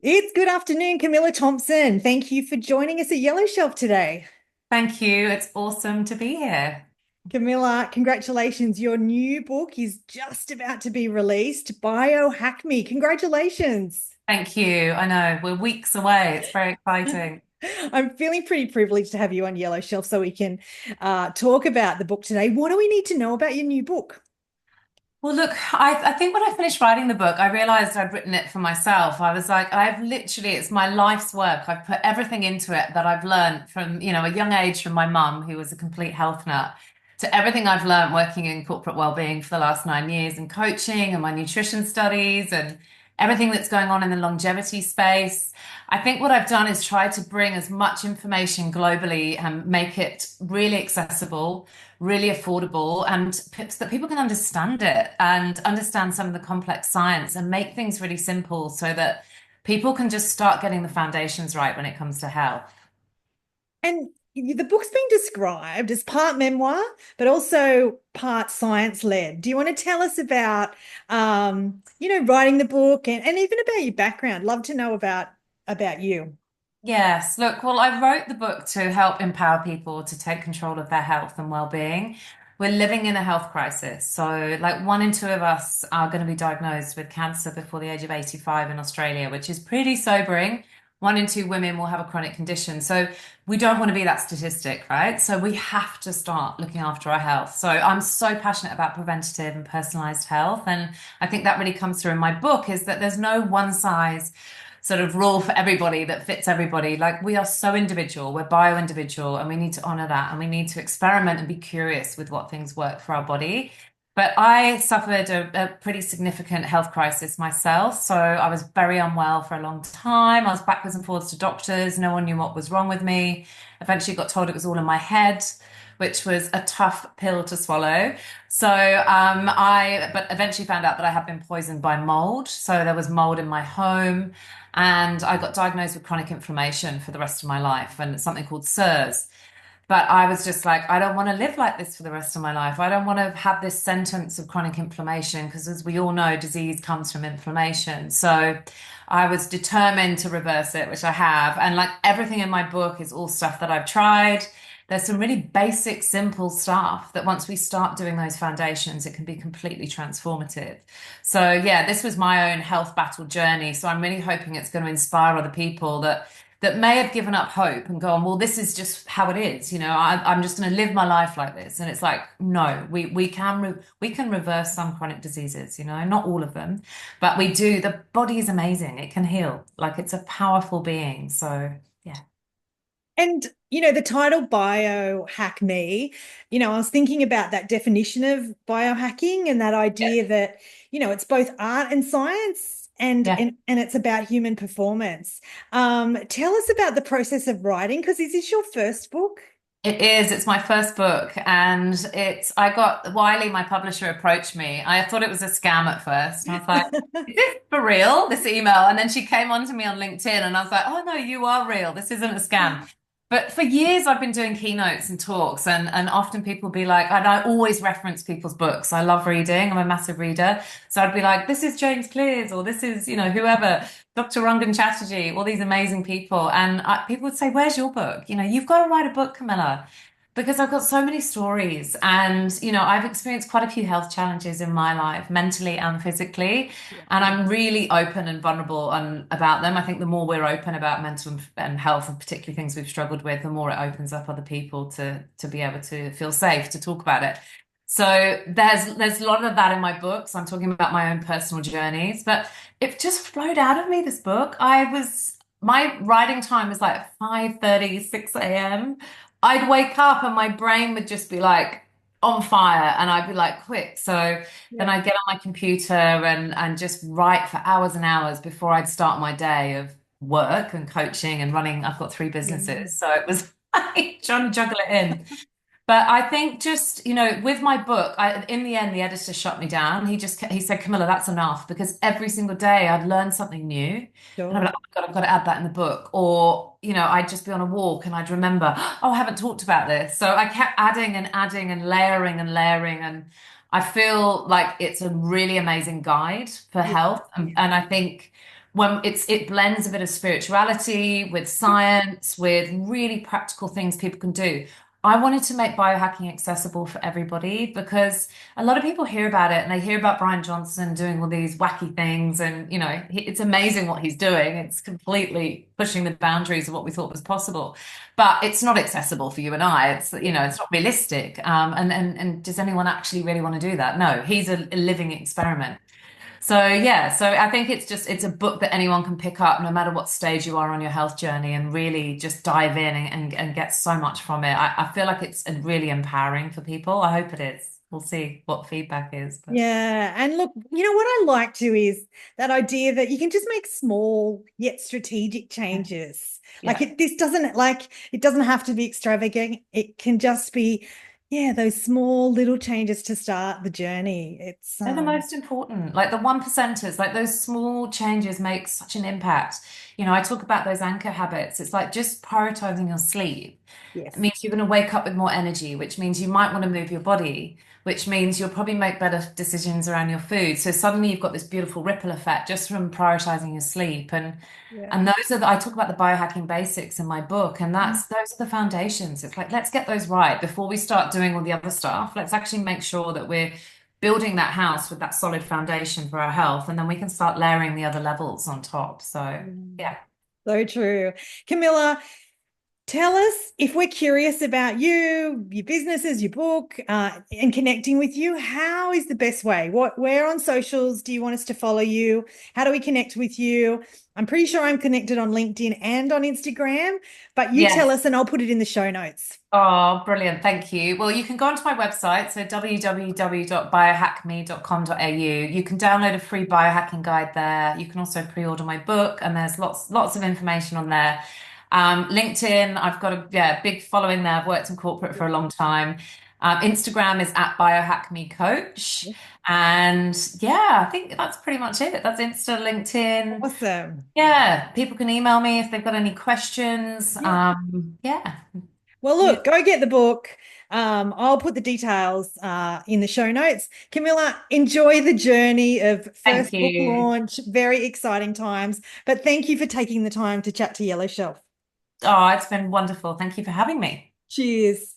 It's good afternoon, Camilla Thompson. Thank you for joining us at Yellow Shelf today. Thank you. It's awesome to be here. Camilla, congratulations. Your new book is just about to be released, Biohack Me. Congratulations. Thank you. I know we're weeks away. It's very exciting. I'm feeling pretty privileged to have you on Yellow Shelf so we can talk about the book today. What do we need to know about your new book? Well, look, I think when I finished writing the book, I realized I'd written it for myself. I was like, it's my life's work. I've put everything into it that I've learned from, a young age from my mum, who was a complete health nut, to everything I've learned working in corporate wellbeing for the last 9 years and coaching and my nutrition studies and everything that's going on in the longevity space. I think what I've done is try to bring as much information globally and make it really accessible, really affordable, and so that people can understand it and understand some of the complex science and make things really simple so that people can just start getting the foundations right when it comes to health. And the book's been described as part memoir, but also part science led. Do you want to tell us about, writing the book and even about your background? Love to know about you. Yes, look, well, I wrote the book to help empower people to take control of their health and well-being. We're living in a health crisis. So, like, one in two of us are going to be diagnosed with cancer before the age of 85 in Australia, which is pretty sobering. One in two women will have a chronic condition. So, we don't want to be that statistic, right? So, we have to start looking after our health. So, I'm so passionate about preventative and personalized health. And I think that really comes through in my book is that there's no one size sort of rule for everybody that fits everybody. Like we are so individual, we're bio-individual, and we need to honor that and we need to experiment and be curious with what things work for our body. But I suffered a pretty significant health crisis myself. So I was very unwell for a long time. I was backwards and forwards to doctors. No one knew what was wrong with me. Eventually got told it was all in my head, which was a tough pill to swallow. So but eventually found out that I had been poisoned by mold. So there was mold in my home. And I got diagnosed with chronic inflammation for the rest of my life and something called SIRS. But I was just like, I don't want to live like this for the rest of my life. I don't want to have this sentence of chronic inflammation because, as we all know, disease comes from inflammation. So I was determined to reverse it, which I have. And like everything in my book is all stuff that I've tried. There's some really basic, simple stuff that once we start doing those foundations, it can be completely transformative. So, yeah, this was my own health battle journey. So I'm really hoping it's going to inspire other people that may have given up hope and gone, well, this is just how it is. I'm just going to live my life like this. And it's like, no, we can reverse some chronic diseases. Not all of them, but we do. The body is amazing; it can heal. Like it's a powerful being. So yeah, And, the title Biohack Me, I was thinking about that definition of biohacking and that yeah, idea that, it's both art and science and yeah. and, and it's about human performance. Tell us about the process of writing, because is this your first book? It is. It's my first book, and I got Wiley, my publisher, approached me. I thought it was a scam at first. I was like, is this for real, this email? And then she came on to me on LinkedIn, and I was like, oh no, you are real. This isn't a scam. But for years, I've been doing keynotes and talks, and often people be like, and I always reference people's books. I love reading. I'm a massive reader. So I'd be like, this is James Clear's, or this is, whoever. Dr. Rangan Chatterjee, all these amazing people. And people would say, where's your book? You've got to write a book, Camilla, because I've got so many stories. And, I've experienced quite a few health challenges in my life, mentally and physically. Yeah. And I'm really open and vulnerable about them. I think the more we're open about mental and health, and particularly things we've struggled with, the more it opens up other people to be able to feel safe to talk about it. So there's a lot of that in my books. I'm talking about my own personal journeys, but it just flowed out of me, this book. My writing time was like 5:30, 6 a.m. I'd wake up and my brain would just be like on fire and I'd be like, quick. So then Yeah. I'd get on my computer and just write for hours and hours before I'd start my day of work and coaching and running. I've got three Yeah. businesses. So it was like trying to juggle it in. But I think just, with my book, in the end, the editor shut me down. He said, Camilla, that's enough because every single day I'd learn something new. And I'd be Sure. like, oh my God, I've got to add that in the book. Or, I'd just be on a walk and I'd remember, oh, I haven't talked about this. So I kept adding and adding and layering and layering. And I feel like it's a really amazing guide for Yeah. health. And I think when it blends a bit of spirituality with science, with really practical things people can do. I wanted to make biohacking accessible for everybody because a lot of people hear about it and they hear about Brian Johnson doing all these wacky things, and it's amazing what he's doing. It's completely pushing the boundaries of what we thought was possible, but it's not accessible for you and I. It's it's not realistic. And does anyone actually really want to do that? No, he's a living experiment. So yeah, so I think it's a book that anyone can pick up no matter what stage you are on your health journey and really just dive in and get so much from it. I feel like it's really empowering for people. I hope it is. We'll see what feedback is, but Yeah. And look, what I like too is that idea that you can just make small yet strategic changes. Like yeah. it doesn't have to be extravagant. It can just be, yeah, those small little changes to start the journey. It's They're the most important. Like the one percenters, like those small changes make such an impact. I talk about those anchor habits. It's like just prioritizing your sleep. It yes. means you're going to wake up with more energy, which means you might want to move your body, which means you'll probably make better decisions around your food. So suddenly you've got this beautiful ripple effect just from prioritizing your sleep. Yeah. And those are I talk about the biohacking basics in my book, and Mm. those are the foundations. It's like let's get those right before we start doing all the other stuff. Let's actually make sure that we're building that house with that solid foundation for our health, and then we can start layering the other levels on top. So Mm. yeah. So true. Camilla, tell us if we're curious about you, your businesses, your book, and connecting with you. How is the best way? Where on socials do you want us to follow you? How do we connect with you? I'm pretty sure I'm connected on LinkedIn and on Instagram, but you tell Yes. us and I'll put it in the show notes. Oh, brilliant. Thank you. Well, you can go onto my website, so www.biohackme.com.au. You can download a free biohacking guide there. You can also pre-order my book, and there's lots of information on there. LinkedIn, I've got a big following there. I've worked in corporate for a long time. Instagram is at Biohack Me Coach. And yeah, I think that's pretty much it. That's Insta, LinkedIn. Awesome. Yeah, people can email me if they've got any questions. Yeah. Yeah. Well, You, look, go get the book. I'll put the details in the show notes. Camilla, enjoy the journey of thank first book you. launch. Very exciting times. But thank you for taking the time to chat to Yellow Shelf. Oh, it's been wonderful. Thank you for having me. Cheers.